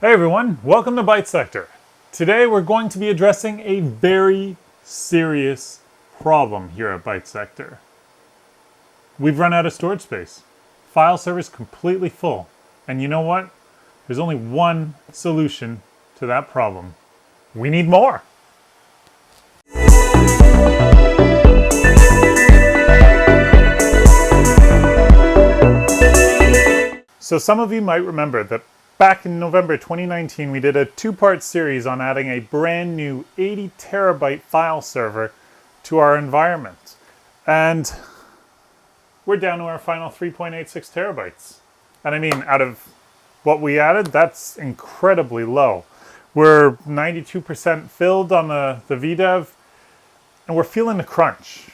Hey everyone, welcome to Bytesector. Today we're going to be addressing a very serious problem here at Bytesector. We've run out of storage space. File server's completely full. And you know what? There's only one solution to that problem. We need more. So some of you might remember that back in November 2019, we did a two-part series on adding a brand new 80 terabyte file server to our environment. And we're down to our final 3.86 terabytes. And I mean, out of what we added, that's incredibly low. We're 92% filled on the VDEV, and we're feeling the crunch.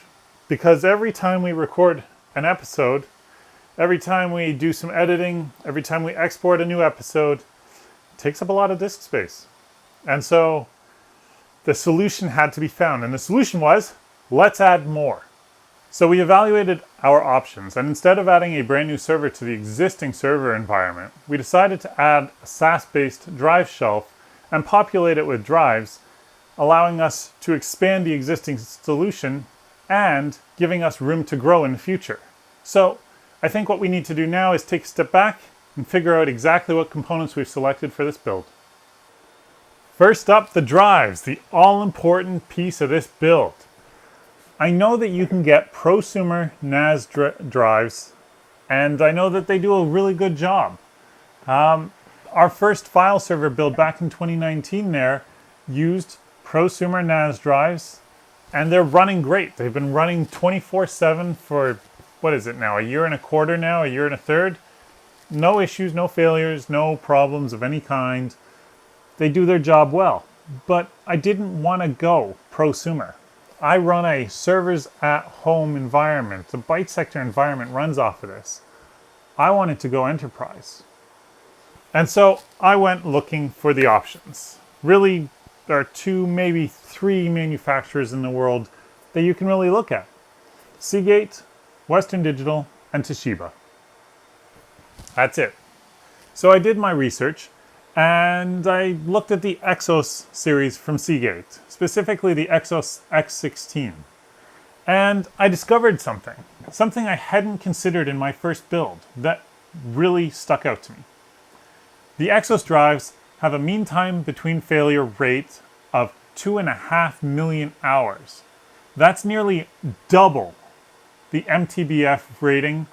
Because every time we record an episode, every time we do some editing, every time we export a new episode, it takes up a lot of disk space. And so the solution had to be found. And the solution was, let's add more. So we evaluated our options. And instead of adding a brand new server to the existing server environment, we decided to add a SAS-based drive shelf and populate it with drives, allowing us to expand the existing solution and giving us room to grow in the future. So I think what we need to do now is take a step back and figure out exactly what components we've selected for this build. First up, the drives, the all-important piece of this build. I know that you can get prosumer NAS drives, and I know that they do a really good job. Our first file server build back in 2019 there used prosumer NAS drives, and they're running great. They've been running 24/7 for what is it now, a year and a quarter now, a year and a third? No issues, no failures, no problems of any kind. They do their job well. But I didn't want to go prosumer. I run a servers at home environment. The Bytesector environment runs off of this. I wanted to go enterprise. And so I went looking for the options. Really, there are two, maybe three manufacturers in the world that you can really look at. Seagate, Western Digital, and Toshiba. That's it. So I did my research and I looked at the Exos series from Seagate, specifically the Exos X16. And I discovered something I hadn't considered in my first build that really stuck out to me. The Exos drives have a mean time between failure rate of 2.5 million hours. That's nearly double the MTBF rating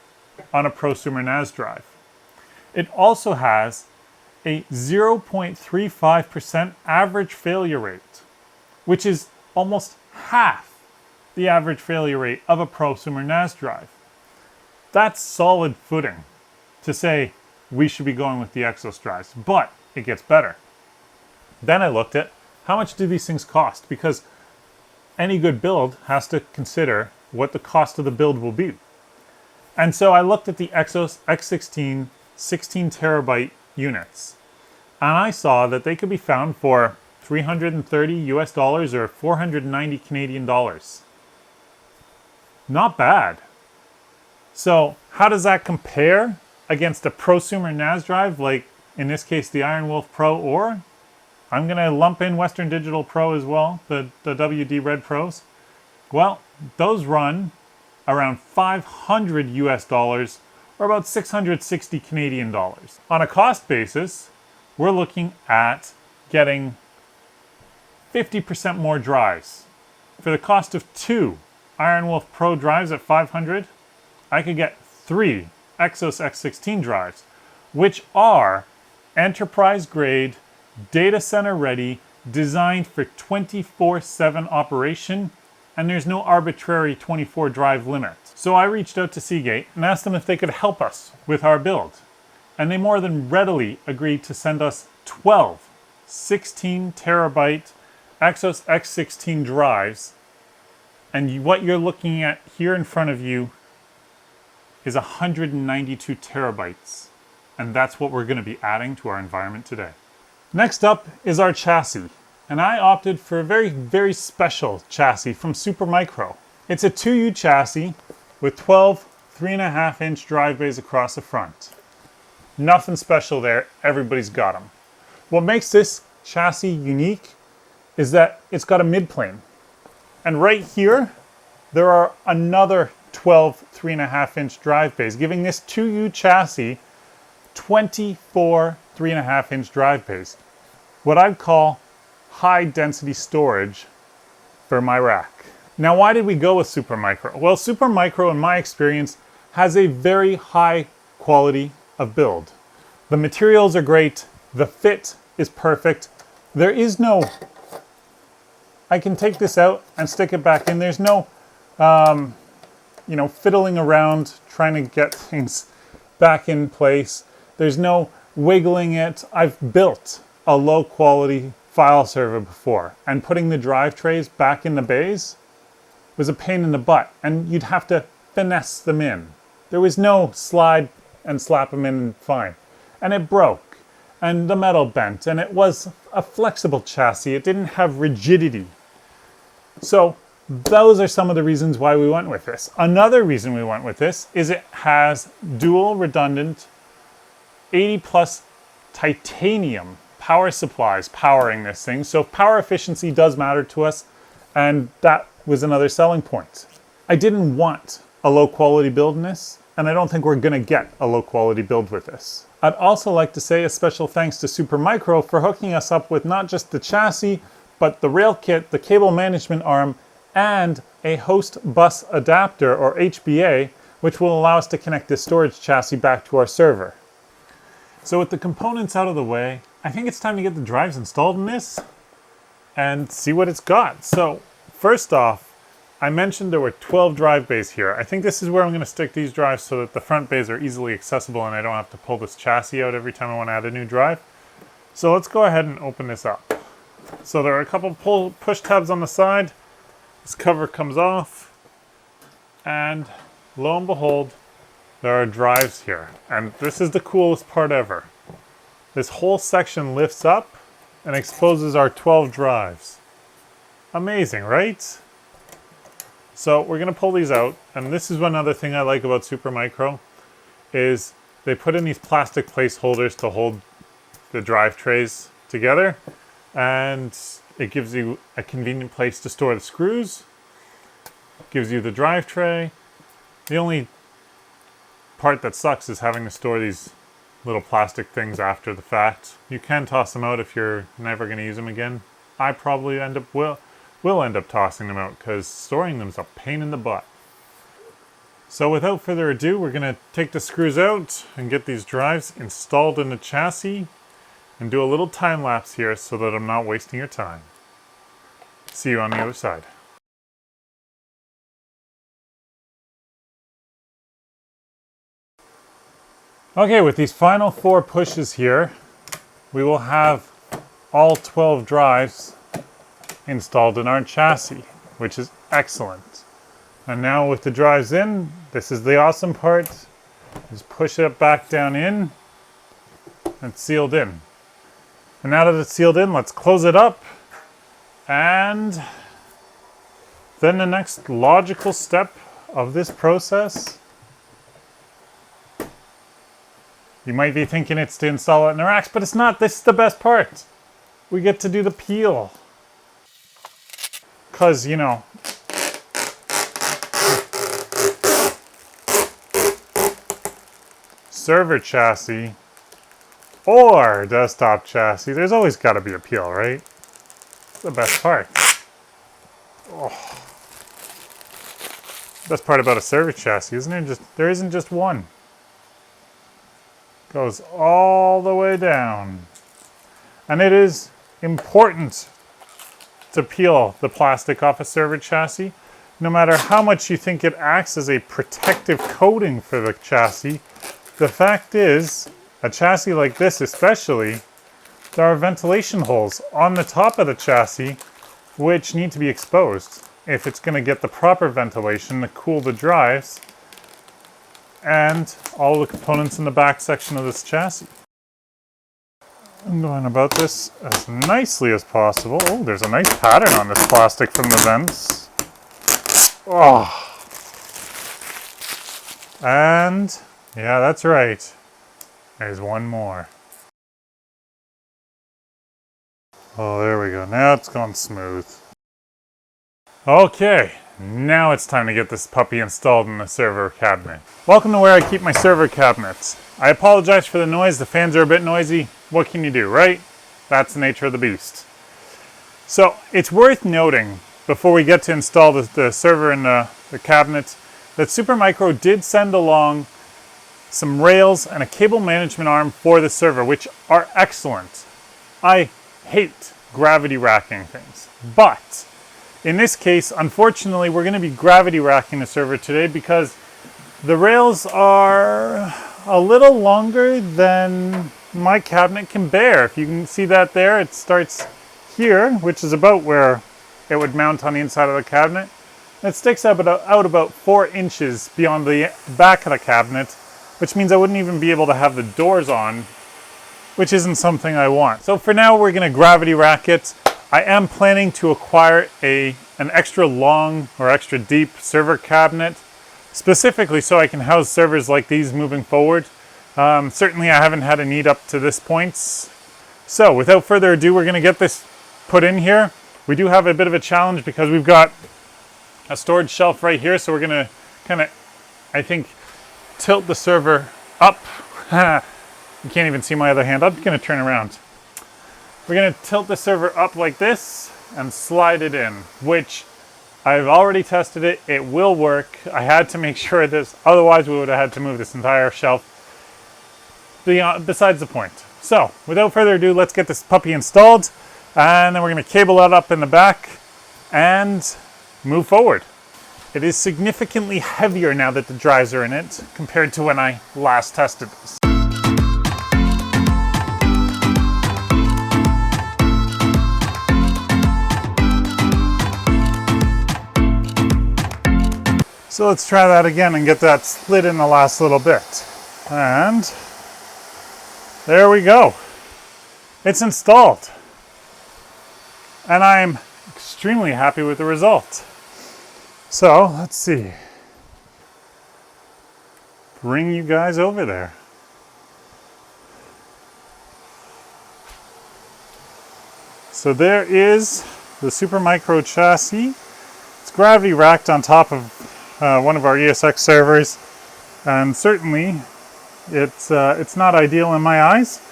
on a prosumer NAS drive. It also has a 0.35% average failure rate, which is almost half the average failure rate of a prosumer NAS drive. That's solid footing to say we should be going with the Exos drives, but it gets better. Then I looked at how much do these things cost, because any good build has to consider what the cost of the build will be. And so I looked at the Exos X16 16 terabyte units, and I saw that they could be found for $330 US or 490 Canadian dollars. Not bad. So how does that compare against a prosumer NAS drive, like in this case the Iron Wolf Pro, or I'm going to lump in Western Digital Pro as well, the WD Red Pros? Well, those run around $500 US or about 660 Canadian dollars. On a cost basis, we're looking at getting 50% more drives. For the cost of 2 Iron Wolf Pro drives at $500, I could get 3 Exos X16 drives, which are enterprise grade, data center ready, designed for 24/7 operation, and there's no arbitrary 24 drive limit. So I reached out to Seagate and asked them if they could help us with our build. And they more than readily agreed to send us 12 16 terabyte Exos X16 drives. And what you're looking at here in front of you is 192 terabytes. And that's what we're going to be adding to our environment today. Next up is our chassis. And I opted for a very, very special chassis from SuperMicro. It's a 2U chassis with 12 3.5-inch drive bays across the front. Nothing special there, everybody's got them. What makes this chassis unique is that it's got a midplane. And right here, there are another 12 3.5-inch drive bays, giving this 2U chassis 24 3.5-inch drive bays. What I'd call high density storage for my rack. Now, why did we go with SuperMicro? Well, SuperMicro, in my experience, has a very high quality of build. The materials are great. The fit is perfect. There is no, I can take this out and stick it back in. There's no, fiddling around trying to get things back in place. There's no wiggling it. I've built a low quality file server before, and putting the drive trays back in the bays was a pain in the butt, and you'd have to finesse them in. There was no slide and slap them in and fine. And it broke, and the metal bent, and it was a flexible chassis. It didn't have rigidity. So those are some of the reasons why we went with this. Another reason we went with this is it has dual redundant 80 plus titanium power supplies powering this thing. So power efficiency does matter to us, and that was another selling point. I didn't want a low quality build in this, and I don't think we're gonna get a low quality build with this. I'd also like to say a special thanks to SuperMicro for hooking us up with not just the chassis, but the rail kit, the cable management arm, and a host bus adapter, or HBA, which will allow us to connect this storage chassis back to our server. So with the components out of the way, I think it's time to get the drives installed in this and see what it's got. So first off, I mentioned there were 12 drive bays here. I think this is where I'm going to stick these drives so that the front bays are easily accessible and I don't have to pull this chassis out every time I want to add a new drive. So let's go ahead and open this up. So there are a couple push tabs on the side. This cover comes off, and lo and behold, there are drives here. And this is the coolest part ever. This whole section lifts up and exposes our 12 drives. Amazing, right? So we're gonna pull these out, and this is one other thing I like about SuperMicro, is they put in these plastic placeholders to hold the drive trays together, and it gives you a convenient place to store the screws, gives you the drive tray. The only part that sucks is having to store these little plastic things after the fact. You can toss them out if you're never going to use them again. I probably will end up tossing them out because storing them is a pain in the butt. So without further ado, we're going to take the screws out and get these drives installed in the chassis and do a little time lapse here so that I'm not wasting your time. See you on the other side. Okay, with these final 4 pushes here, we will have all 12 drives installed in our chassis, which is excellent. And now with the drives in, this is the awesome part. Just push it back down in, and it's sealed in. And now that it's sealed in, let's close it up. And then the next logical step of this process, you might be thinking it's to install it in the racks, but it's not. This is the best part. We get to do the peel. Because, you know, server chassis or desktop chassis, there's always got to be a peel, right? It's the best part. Oh. Best part about a server chassis, isn't there? There isn't just one. Goes all the way down. And it is important to peel the plastic off a server chassis. No matter how much you think it acts as a protective coating for the chassis, the fact is, a chassis like this especially, there are ventilation holes on the top of the chassis which need to be exposed if it's going to get the proper ventilation to cool the drives and all the components in the back section of this chassis. I'm going about this as nicely as possible. Oh, there's a nice pattern on this plastic from the vents. Oh. And, yeah, that's right. There's one more. Oh, there we go. Now it's gone smooth. Okay, now it's time to get this puppy installed in the server cabinet. Welcome to where I keep my server cabinets. I apologize for the noise. The fans are a bit noisy. What can you do, right? That's the nature of the beast. So it's worth noting before we get to install the server in the cabinet that SuperMicro did send along some rails and a cable management arm for the server, which are excellent. I hate gravity racking things, but in this case, unfortunately, we're going to be gravity racking the server today because the rails are a little longer than my cabinet can bear. If you can see that there, it starts here, which is about where it would mount on the inside of the cabinet. It sticks out about 4 inches beyond the back of the cabinet, which means I wouldn't even be able to have the doors on, which isn't something I want. So for now, we're going to gravity rack it. I am planning to acquire an extra long or extra deep server cabinet, specifically so I can house servers like these moving forward. Certainly I haven't had a need up to this point. So without further ado, we're going to get this put in here. We do have a bit of a challenge because we've got a storage shelf right here, so we're going to kind of, I think, tilt the server up. You can't even see my other hand. I'm going to turn around. We're going to tilt the server up like this and slide it in, which I've already tested it. It will work. I had to make sure of this, otherwise we would have had to move this entire shelf. Besides the point. So, without further ado, let's get this puppy installed, and then we're going to cable that up in the back and move forward. It is significantly heavier now that the drives are in it compared to when I last tested this. So let's try that again and get that slid in the last little bit. And there we go. It's installed. And I'm extremely happy with the result. So let's see. Bring you guys over there. So there is the SuperMicro chassis. It's gravity racked on top of one of our ESX servers, and certainly it's not ideal in my eyes.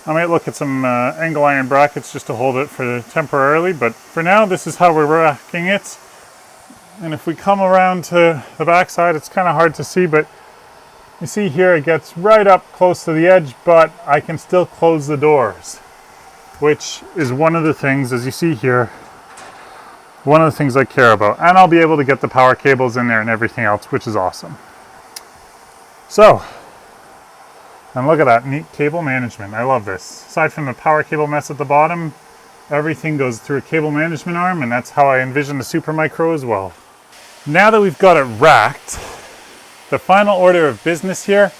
I might look at some angle iron brackets just to hold it for temporarily, but for now this is how we're racking it. And if we come around to the back side, it's kind of hard to see, but you see here it gets right up close to the edge, but I can still close the doors, which is one of the things, as you see here, one of the things I care about. And I'll be able to get the power cables in there and everything else, which is awesome. So, and look at that neat cable management. I love this. Aside from the power cable mess at the bottom, everything goes through a cable management arm, and that's how I envision the SuperMicro as well. Now that we've got it racked, the final order of business here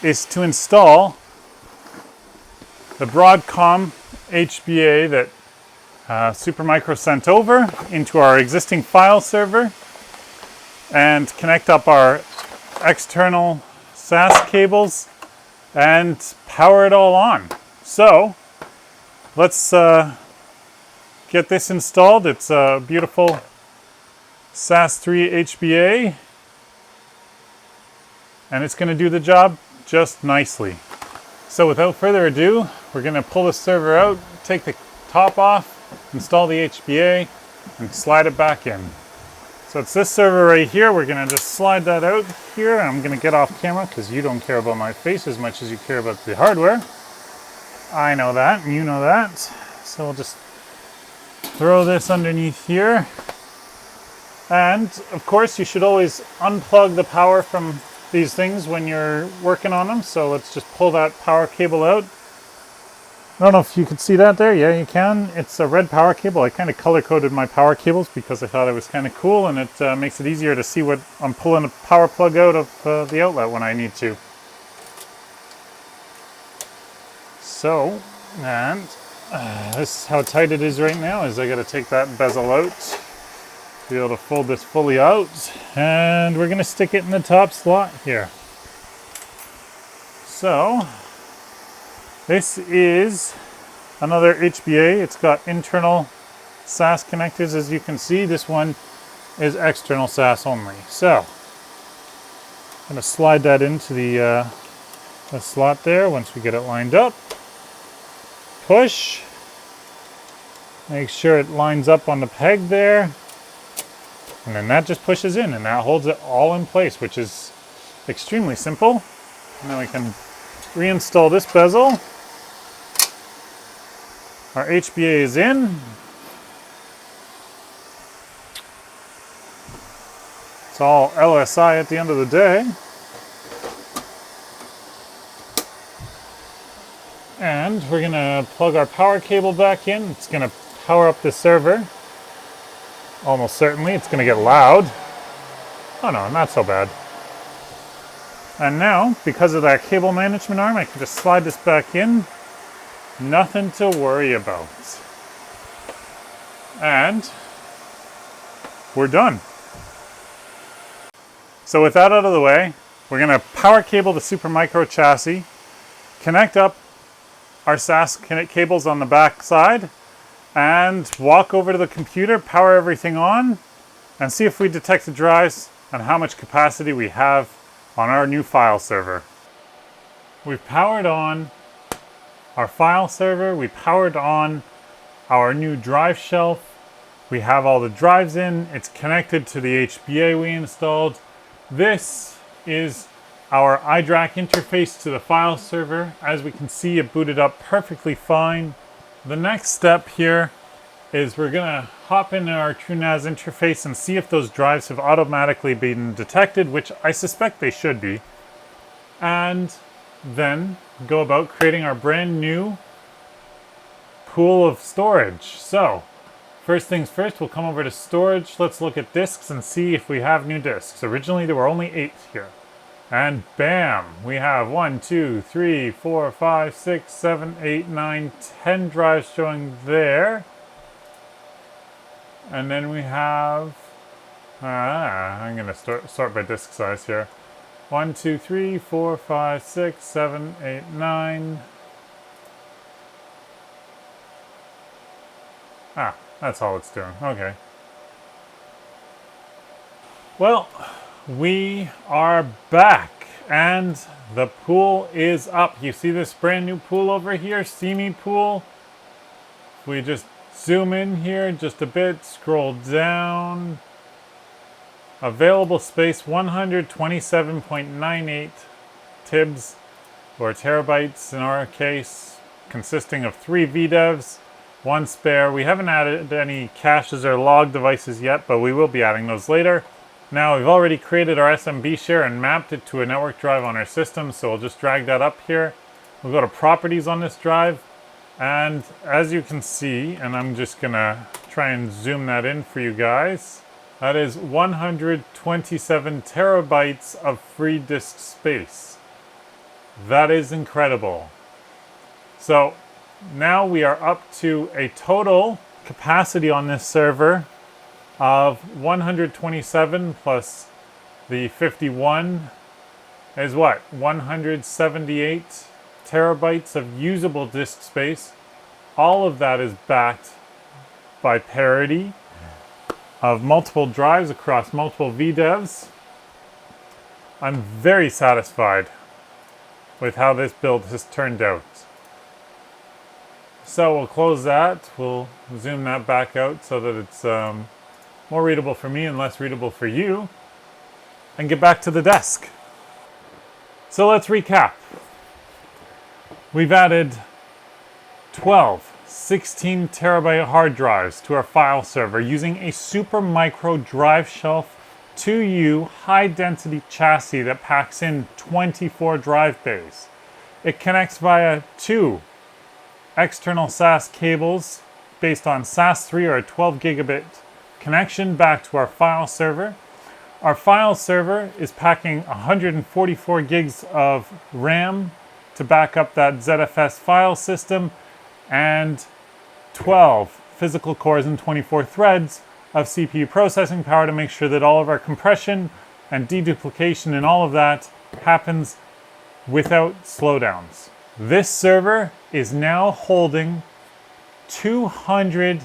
is to install the Broadcom HBA that SuperMicro sent over into our existing file server and connect up our external SAS cables and power it all on. So let's get this installed. It's a beautiful SAS 3 HBA, and it's going to do the job just nicely. So without further ado, we're going to pull the server out, take the top off, install the HBA, and slide it back in. So it's this server right here. We're going to just slide that out here. I'm going to get off camera because you don't care about my face as much as you care about the hardware. I know that, and you know that. So we'll just throw this underneath here. And of course, you should always unplug the power from these things when you're working on them. So let's just pull that power cable out. I don't know if you can see that there. Yeah, you can. It's a red power cable. I kind of color-coded my power cables because I thought it was kind of cool, and it makes it easier to see what I'm pulling a power plug out of the outlet when I need to. So, and this is how tight it is right now, is I got to take that bezel out, be able to fold this fully out, and we're going to stick it in the top slot here. So, this is Another HBA, it's got internal SAS connectors. As you can see, this one is external SAS only. So, I'm going to slide that into the slot there once we get it lined up. Push. Make sure it lines up on the peg there. And then that just pushes in and that holds it all in place, which is extremely simple. And then we can reinstall this bezel. Our HBA is in. It's all LSI at the end of the day. And we're gonna plug our power cable back in. It's gonna power up the server. Almost certainly, it's gonna get loud. Oh no, not so bad. And now, because of that cable management arm, I can just slide this back in. Nothing to worry about. And we're done. So with that out of the way, we're gonna power cable the SuperMicro chassis, connect up our SAS cables on the back side, and walk over to the computer, power everything on, and see if we detect the drives and how much capacity we have on our new file server. We've powered on our file server, we powered on our new drive shelf, we have all the drives in, it's connected to the HBA we installed. This is our iDRAC interface to the file server. As we can see, it booted up perfectly fine. The next step here is we're gonna hop into our TrueNAS interface and see if those drives have automatically been detected, which I suspect they should be. And then go about creating our brand new pool of storage. So, first things first, we'll come over to storage. Let's look at disks and see if we have new disks. Originally, there were only 8 here. And bam, we have 1, 2, 3, 4, 5, 6, 7, 8, 9, 10 drives showing there. And then we have, I'm going to sort by disk size here. 1, 2, 3, 4, 5, 6, 7, 8, 9. That's all it's doing. Okay. Well, we are back and the pool is up. You see this brand new pool over here, Steamy Pool? If we just zoom in here just a bit, scroll down. Available space 127.98 TIBs, or terabytes in our case, consisting of 3 VDEVs, 1 spare. We haven't added any caches or log devices yet, but we will be adding those later. Now we've already created our SMB share and mapped it to a network drive on our system, so we'll just drag that up here. We'll go to properties on this drive, and as you can see, and I'm just gonna try and zoom that in for you guys, that is 127 terabytes of free disk space. That is incredible. So now we are up to a total capacity on this server of 127 plus the 51 is what? 178 terabytes of usable disk space. All of that is backed by parity of multiple drives across multiple VDEVs. I'm very satisfied with how this build has turned out. So we'll close that, we'll zoom that back out so that it's more readable for me and less readable for you, and get back to the desk. So let's recap. We've added 12 16 terabyte hard drives to our file server using a SuperMicro drive shelf 2U high density chassis that packs in 24 drive bays. It connects via 2 external SAS cables based on SAS3 or a 12 gigabit connection back to our file server. Our file server is packing 144 gigs of RAM to back up that ZFS file system, and 12 physical cores and 24 threads of CPU processing power to make sure that all of our compression and deduplication and all of that happens without slowdowns. This server is now holding 200,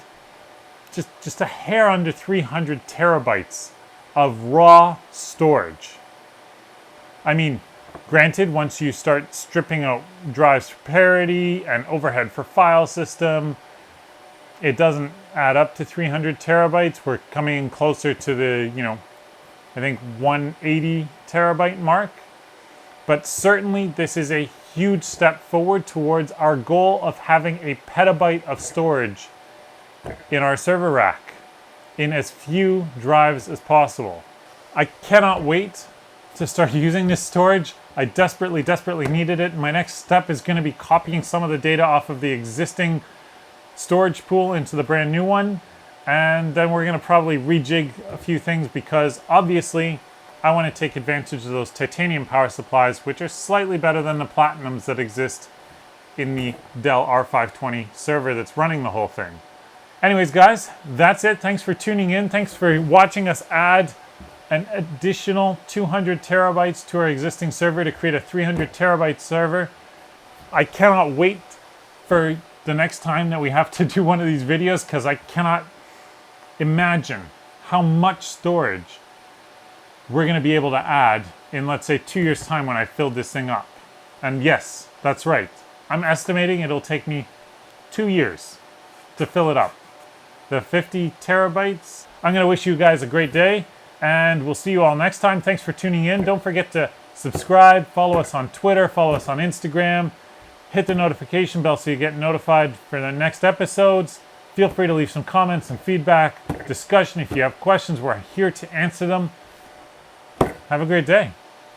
just a hair under 300 terabytes of raw storage. I mean, granted, once you start stripping out drives for parity and overhead for file system, it doesn't add up to 300 terabytes. We're coming in closer to the, I think 180 terabyte mark. But certainly this is a huge step forward towards our goal of having a petabyte of storage in our server rack in as few drives as possible. I cannot wait to start using this storage. I desperately needed it. My next step is going to be copying some of the data off of the existing storage pool into the brand new one. And then we're going to probably rejig a few things because obviously I want to take advantage of those titanium power supplies, which are slightly better than the platinums that exist in the Dell R520 server that's running the whole thing. Anyways, guys, that's it. Thanks for tuning in. Thanks for watching us add an additional 200 terabytes to our existing server to create a 300 terabyte server. I cannot wait for the next time that we have to do one of these videos because I cannot imagine how much storage we're going to be able to add in, let's say, 2 years' time when I filled this thing up. And yes, that's right. I'm estimating it'll take me 2 years to fill it up. The 50 terabytes. I'm going to wish you guys a great day, and we'll see you all next time. Thanks for tuning in. Don't forget to subscribe, follow us on Twitter, follow us on Instagram, hit the notification bell so you get notified for the next episodes. Feel free to leave some comments and feedback, discussion. If you have questions, we're here to answer them. Have a great day.